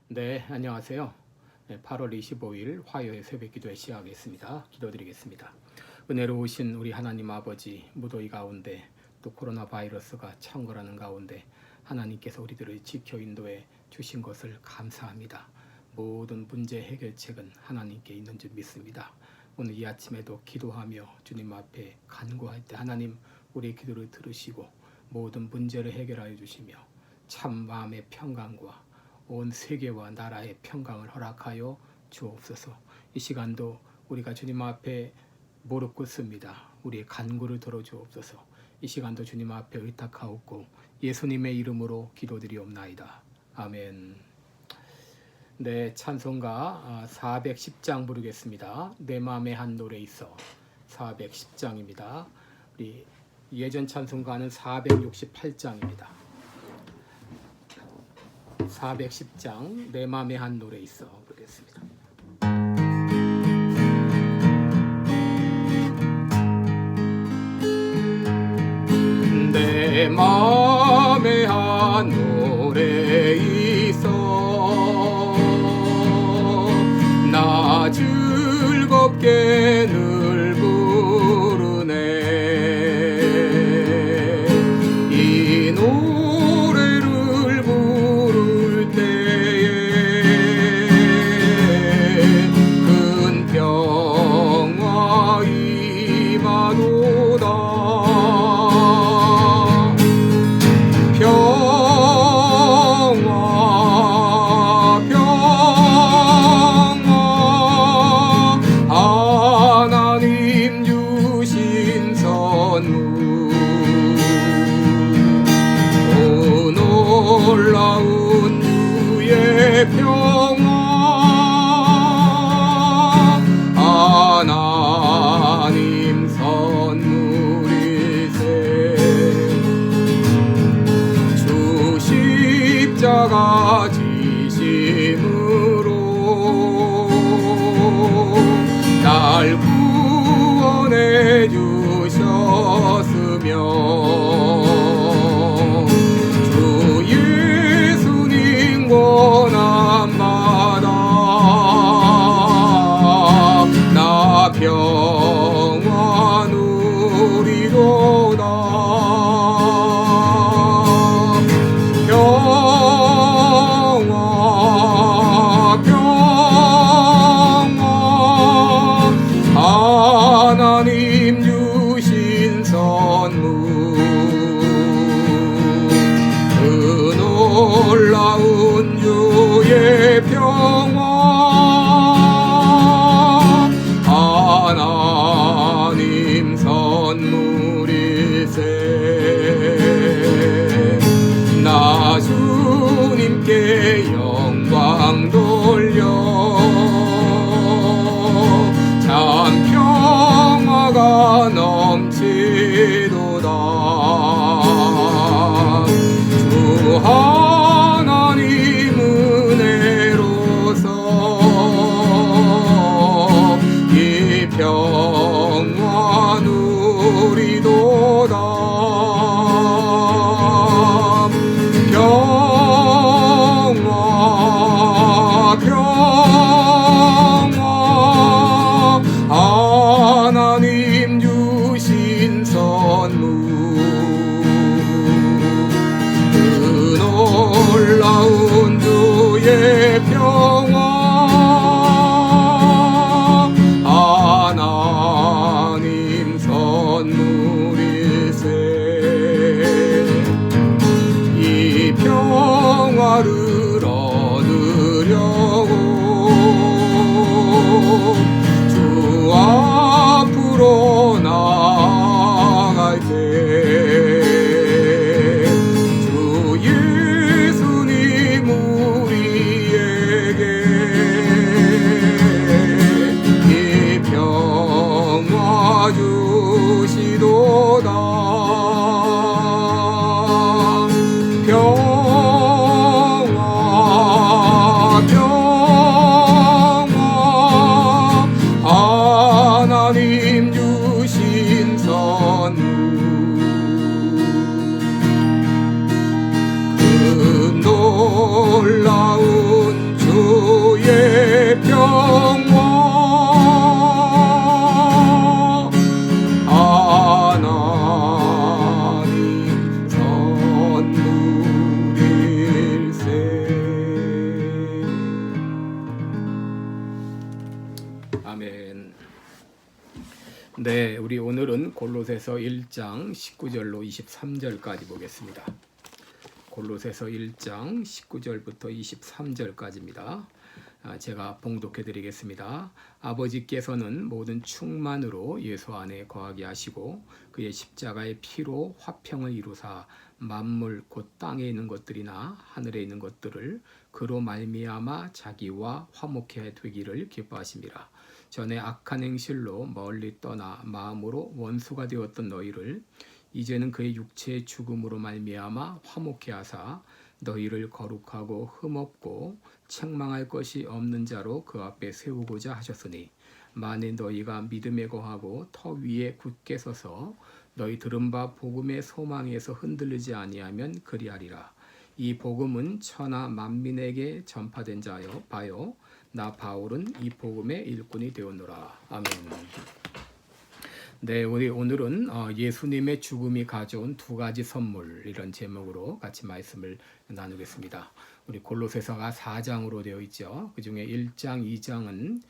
네, 안녕하세요. 8월 25일 화요일 새벽 기도회 시작하겠습니다. 기도드리겠습니다. 은혜로우신 우리 하나님 아버지, 무더위 가운데 또 코로나 바이러스가 창궐하는 가운데 하나님께서 우리들을 지켜 인도해 주신 것을 감사합니다. 모든 문제 해결책은 하나님께 있는 줄 믿습니다. 오늘 이 아침에도 기도하며 주님 앞에 간구할 때 하나님 우리의 기도를 들으시고 모든 문제를 해결하여 주시며 참 마음의 평강과 온 세계와 나라의 평강을 허락하여 주옵소서. 이 시간도 우리가 주님 앞에 무릎 꿇습니다. 우리의 간구를 들어주옵소서. 이 시간도 주님 앞에 의탁하옵고 예수님의 이름으로 기도드리옵나이다. 아멘. 네, 찬송가 410장 부르겠습니다. 내 마음에 한 노래 있어. 410장입니다. 우리 예전 찬송가는 468장입니다. 410장 내 맘에 한 노래 있어 보겠습니다. 내 맘에 한 노래 있어 나 즐겁게 늘 부르네 이 노래를 부를 때에 큰 평화 임하도다 평화 평화 하나님 주신 선물 오 놀라운 주의 평화 하나님 선물이세 주 십자가 지심으로 날 구원해 주셨으며 주 예수님 고난받아 나 평화 누리도다 평화 평화 하나님 주신 선물 그 놀라운 주의 평화 하나님 선물이세 나 주님께 영광 돌려 참 평화가 넘치도다 주 하나님 은혜로서 이 평화 누리도다 평화 평화 하나님 주신 선물 그 놀라운 주의 평화 하나님 선물이세 이 평화를 얻으려고 주 앞으로 나아갈 때 주 예수님 우리에게 이 평화 주시도다 평화 네, 우리 오늘은 골로새서 1장 19절로 23절까지 보겠습니다. 골로새서 1장 19절부터 23절까지입니다. 제가 봉독해 드리겠습니다. 아버지께서는 모든 충만으로 예수 안에 거하게 하시고 그의 십자가의 피로 화평을 이루사 만물 곧 땅에 있는 것들이나 하늘에 있는 것들을 그로 말미암아 자기와 화목해 되기를 기뻐하심이라. 전에 악한 행실로 멀리 떠나 마음으로 원수가 되었던 너희를 이제는 그의 육체의 죽음으로 말미암아 화목해 하사 너희를 거룩하고 흠없고 책망할 것이 없는 자로 그 앞에 세우고자 하셨으니 만일 너희가 믿음에 거하고 터 위에 굳게 서서 너희 들은 바 복음의 소망에서 흔들리지 아니하면 그리하리라. 이 복음은 천하 만민에게 전파된 자여 바요 나 바울은 이 복음의 일꾼이 되었노라. 아멘. 네, 우리 오늘은 예수님의 죽음이 가져온 두 가지 선물 이런 제목으로 같이 말씀을 나누겠습니다. 우리 골로새서가 4장으로 되어 있죠. 그 중에 1장, 2장은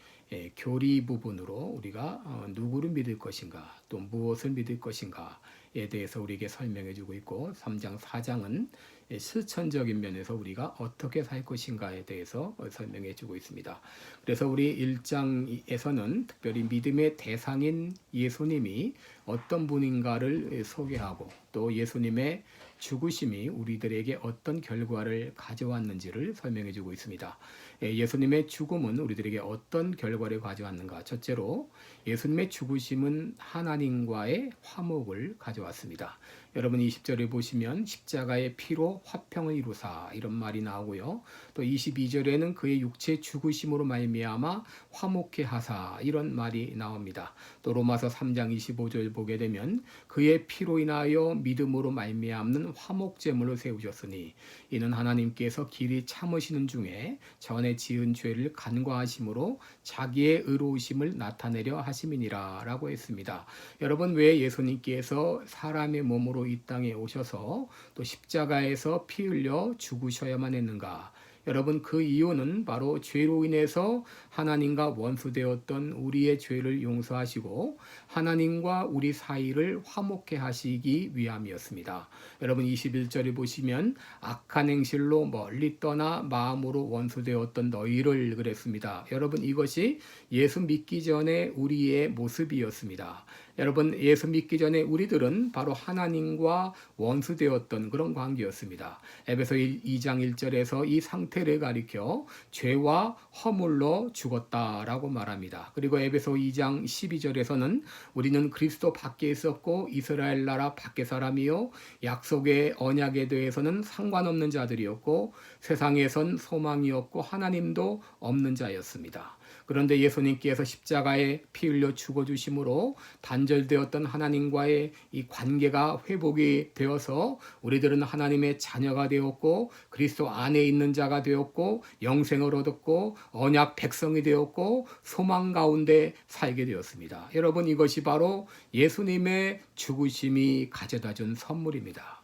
교리 부분으로 우리가 누구를 믿을 것인가 또 무엇을 믿을 것인가에 대해서 우리에게 설명해 주고 있고 3장, 4장은 실천적인 면에서 우리가 어떻게 살 것인가에 대해서 설명해 주고 있습니다. 그래서 우리 1장에서는 특별히 믿음의 대상인 예수님이 어떤 분인가를 소개하고 또 예수님의 죽으심이 우리들에게 어떤 결과를 가져왔는지를 설명해 주고 있습니다. 예수님의 죽음은 우리들에게 어떤 결과를 가져왔는가? 첫째로 예수님의 죽으심은 하나님과의 화목을 가져왔습니다. 여러분 20절에 보시면 십자가의 피로 화평을 이루사 이런 말이 나오고요. 또 22절에는 그의 육체 죽으심으로 말미암아 화목해 하사 이런 말이 나옵니다. 또 로마서 3장 25절 보게 되면 그의 피로 인하여 믿음으로 말미암는 화목제물을 세우셨으니 이는 하나님께서 길이 참으시는 중에 전에 지은 죄를 간과하심으로 자기의 의로우심을 나타내려 하심이니라 라고 했습니다. 여러분 왜 예수님께서 사람의 몸으로 이 땅에 오셔서 또 십자가에서 피 흘려 죽으셔야만 했는가? 여러분 그 이유는 바로 죄로 인해서 하나님과 원수되었던 우리의 죄를 용서하시고 하나님과 우리 사이를 화목해 하시기 위함이었습니다. 여러분 21절에 보시면 악한 행실로 멀리 떠나 마음으로 원수되었던 너희를 그랬습니다. 여러분 이것이 예수 믿기 전에 우리의 모습이었습니다. 여러분 예수 믿기 전에 우리들은 바로 하나님과 원수되었던 그런 관계였습니다. 에베소 2장 1절에서 이 상태를 가리켜 죄와 허물로 죽었다라고 말합니다. 그리고 에베소 2장 12절에서는 우리는 그리스도 밖에 있었고 이스라엘 나라 밖의 사람이요 약속의 언약에 대해서는 상관없는 자들이었고 세상에선 소망이 없고 하나님도 없는 자였습니다. 그런데 예수님께서 십자가에 피 흘려 죽어주심으로 단절되었던 하나님과의 이 관계가 회복이 되어서 우리들은 하나님의 자녀가 되었고 그리스도 안에 있는 자가 되었고 영생을 얻었고 언약 백성이 되었고 소망 가운데 살게 되었습니다. 여러분 이것이 바로 예수님의 죽으심이 가져다 준 선물입니다.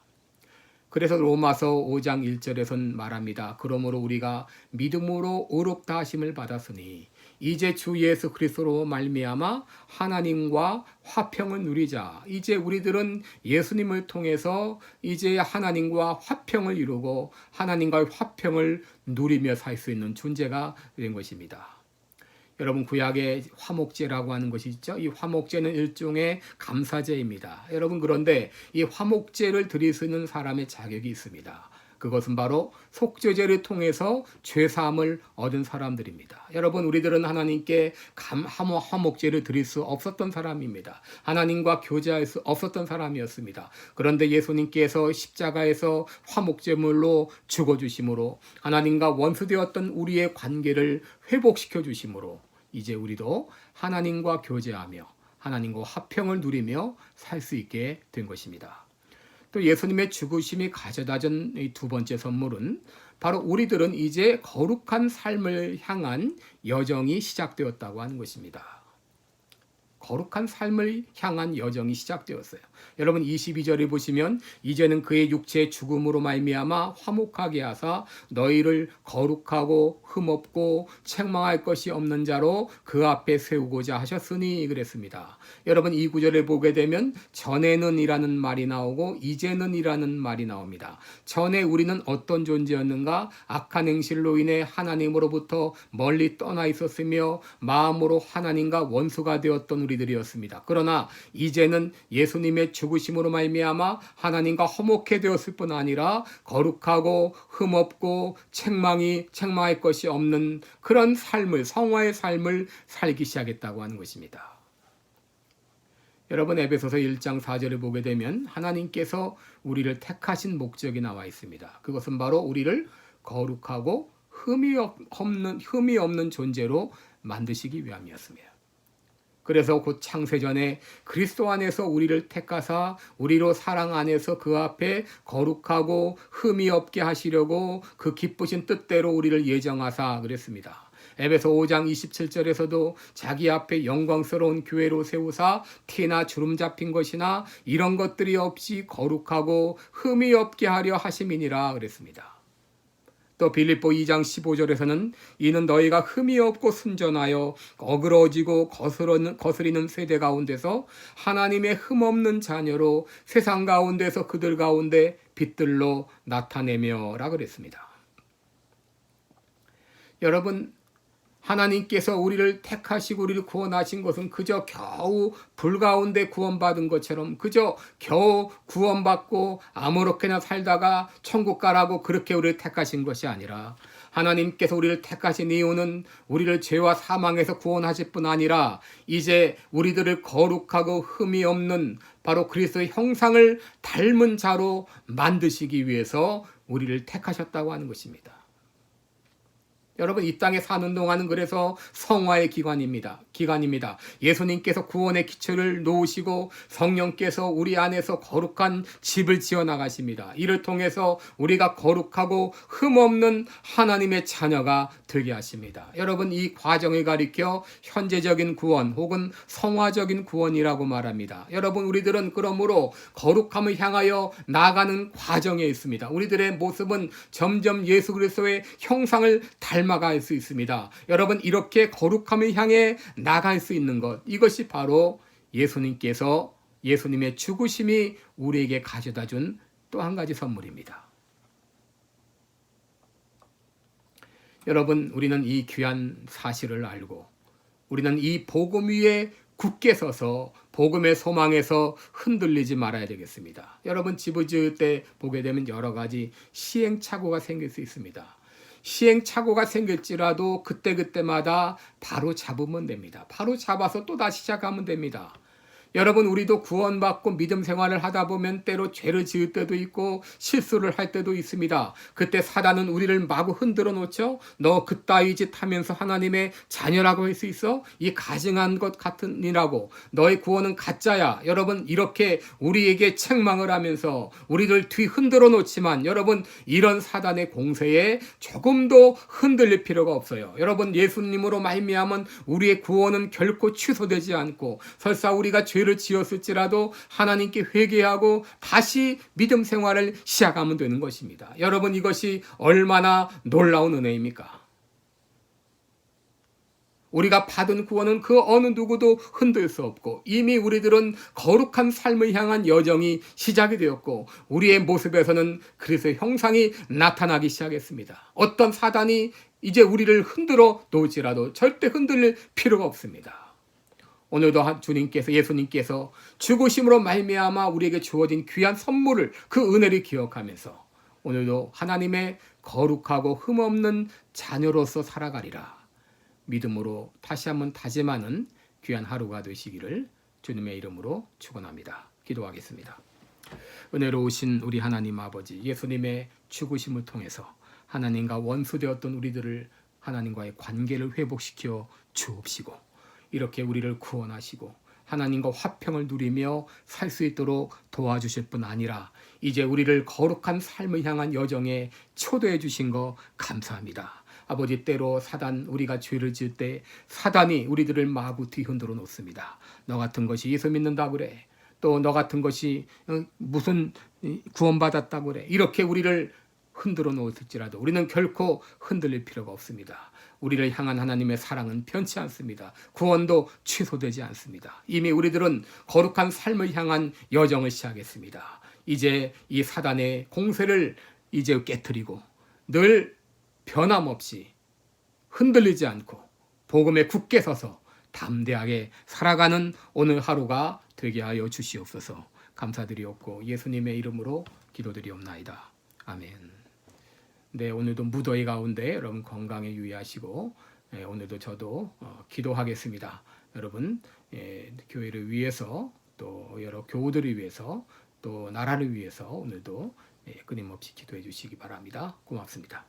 그래서 로마서 5장 1절에선 말합니다. 그러므로 우리가 믿음으로 의롭다 하심을 받았으니 이제 주 예수 그리스도로 말미암아 하나님과 화평을 누리자. 이제 우리들은 예수님을 통해서 이제 하나님과 화평을 이루고 하나님과의 화평을 누리며 살 수 있는 존재가 된 것입니다. 여러분 구약의 화목제라고 하는 것이 있죠. 이 화목제는 일종의 감사제입니다. 여러분 그런데 이 화목제를 드릴 수 있는 사람의 자격이 있습니다. 그것은 바로 속죄제를 통해서 죄사함을 얻은 사람들입니다. 여러분 우리들은 하나님께 화목제를 드릴 수 없었던 사람입니다. 하나님과 교제할 수 없었던 사람이었습니다. 그런데 예수님께서 십자가에서 화목제물로 죽어주심으로 하나님과 원수되었던 우리의 관계를 회복시켜 주심으로 이제 우리도 하나님과 교제하며 하나님과 화평을 누리며 살 수 있게 된 것입니다. 또 예수님의 죽으심이 가져다준 이 두 번째 선물은 바로 우리들은 이제 거룩한 삶을 향한 여정이 시작되었다고 하는 것입니다. 거룩한 삶을 향한 여정이 시작되었어요. 여러분 22절에 보시면 이제는 그의 육체의 죽음으로 말미암아 화목하게 하사 너희를 거룩하고 흠없고 책망할 것이 없는 자로 그 앞에 세우고자 하셨으니 그랬습니다. 여러분 이 구절을 보게 되면 전에는 이라는 말이 나오고 이제는 이라는 말이 나옵니다. 전에 우리는 어떤 존재였는가? 악한 행실로 인해 하나님으로부터 멀리 떠나 있었으며 마음으로 하나님과 원수가 되었던 우리들이었습니다. 그러나 이제는 예수님의 죽으심으로 말미암아 하나님과 화목해 되었을 뿐 아니라 거룩하고 흠없고 책망할 것이 없는 그런 삶을, 성화의 삶을 살기 시작했다고 하는 것입니다. 여러분 에베소서 1장 4절을 보게 되면 하나님께서 우리를 택하신 목적이 나와 있습니다. 그것은 바로 우리를 거룩하고 흠이 없는 존재로 만드시기 위함이었습니다. 그래서 곧 창세전에 그리스도 안에서 우리를 택하사 우리로 사랑 안에서 그 앞에 거룩하고 흠이 없게 하시려고 그 기쁘신 뜻대로 우리를 예정하사 그랬습니다. 에베소 5장 27절에서도 자기 앞에 영광스러운 교회로 세우사 티나 주름 잡힌 것이나 이런 것들이 없이 거룩하고 흠이 없게 하려 하심이니라 그랬습니다. 또 빌립보 2장 15절에서는 이는 너희가 흠이 없고 순전하여 어그러지고 거스리는 세대 가운데서 하나님의 흠없는 자녀로 세상 가운데서 그들 가운데 빛들로 나타내며 라 그랬습니다. 여러분 하나님께서 우리를 택하시고 우리를 구원하신 것은 그저 겨우 불 가운데 구원받은 것처럼 그저 겨우 구원받고 아무렇게나 살다가 천국 가라고 그렇게 우리를 택하신 것이 아니라 하나님께서 우리를 택하신 이유는 우리를 죄와 사망에서 구원하실 뿐 아니라 이제 우리들을 거룩하고 흠이 없는 바로 그리스도의 형상을 닮은 자로 만드시기 위해서 우리를 택하셨다고 하는 것입니다. 여러분 이 땅에 사는 동안은 그래서 성화의 기간입니다. 예수님께서 구원의 기초를 놓으시고 성령께서 우리 안에서 거룩한 집을 지어 나가십니다. 이를 통해서 우리가 거룩하고 흠없는 하나님의 자녀가 되게 하십니다. 여러분 이 과정을 가리켜 현재적인 구원 혹은 성화적인 구원이라고 말합니다. 여러분 우리들은 그러므로 거룩함을 향하여 나아가는 과정에 있습니다. 우리들의 모습은 점점 예수 그리스도의 형상을 닮아갈 수 있습니다. 여러분 이렇게 거룩함을 향해 나갈 수 있는 것, 이것이 바로 예수님의 죽으심이 우리에게 가져다 준 또 한 가지 선물입니다. 여러분 우리는 이 귀한 사실을 알고 우리는 이 복음 위에 굳게 서서 복음의 소망에서 흔들리지 말아야 되겠습니다. 여러분 집을 지을 때 보게 되면 여러 가지 시행착오가 생길 수 있습니다. 시행착오가 생길지라도 그때마다 바로 잡으면 됩니다. 바로 잡아서 또 다시 시작하면 됩니다. 여러분 우리도 구원받고 믿음 생활을 하다 보면 때로 죄를 지을 때도 있고 실수를 할 때도 있습니다. 그때 사단은 우리를 마구 흔들어 놓죠. 너 그따위 짓 하면서 하나님의 자녀라고 할 수 있어? 이 가증한 것 같으니라고. 너의 구원은 가짜야. 여러분 이렇게 우리에게 책망을 하면서 우리를 뒤 흔들어 놓지만 여러분 이런 사단의 공세에 조금도 흔들릴 필요가 없어요. 여러분 예수님으로 말미암은 우리의 구원은 결코 취소되지 않고 설사 우리가 죄를 지었을지라도 하나님께 회개하고 다시 믿음 생활을 시작하면 되는 것입니다. 여러분 이것이 얼마나 놀라운 은혜입니까? 우리가 받은 구원은 그 어느 누구도 흔들 수 없고 이미 우리들은 거룩한 삶을 향한 여정이 시작이 되었고 우리의 모습에서는 그리스도의 형상이 나타나기 시작했습니다. 어떤 사단이 이제 우리를 흔들어 놓을지라도 절대 흔들릴 필요가 없습니다. 오늘도 예수님께서 죽으심으로 말미암아 우리에게 주어진 귀한 선물을 그 은혜를 기억하면서 오늘도 하나님의 거룩하고 흠없는 자녀로서 살아가리라 믿음으로 다시 한번 다짐하는 귀한 하루가 되시기를 주님의 이름으로 축원합니다. 기도하겠습니다. 은혜로우신 우리 하나님 아버지, 예수님의 죽으심을 통해서 하나님과 원수되었던 우리들을 하나님과의 관계를 회복시켜 주옵시고 이렇게 우리를 구원하시고 하나님과 화평을 누리며 살 수 있도록 도와주실 뿐 아니라 이제 우리를 거룩한 삶을 향한 여정에 초대해 주신 거 감사합니다. 아버지, 때로 사단, 우리가 죄를 지을 때 사단이 우리들을 마구 뒤흔들어 놓습니다. 너 같은 것이 예수 믿는다 그래. 또 너 같은 것이 무슨 구원받았다 그래. 이렇게 우리를 흔들어 놓을지라도 우리는 결코 흔들릴 필요가 없습니다. 우리를 향한 하나님의 사랑은 변치 않습니다. 구원도 취소되지 않습니다. 이미 우리들은 거룩한 삶을 향한 여정을 시작했습니다. 이제 이 사단의 공세를 이제 깨트리고 늘 변함없이 흔들리지 않고 복음에 굳게 서서 담대하게 살아가는 오늘 하루가 되게 하여 주시옵소서. 감사드리옵고 예수님의 이름으로 기도드리옵나이다. 아멘. 네, 오늘도 무더위 가운데 여러분 건강에 유의하시고 오늘도 저도 기도하겠습니다. 여러분 교회를 위해서 또 여러 교우들을 위해서 또 나라를 위해서 오늘도 끊임없이 기도해 주시기 바랍니다. 고맙습니다.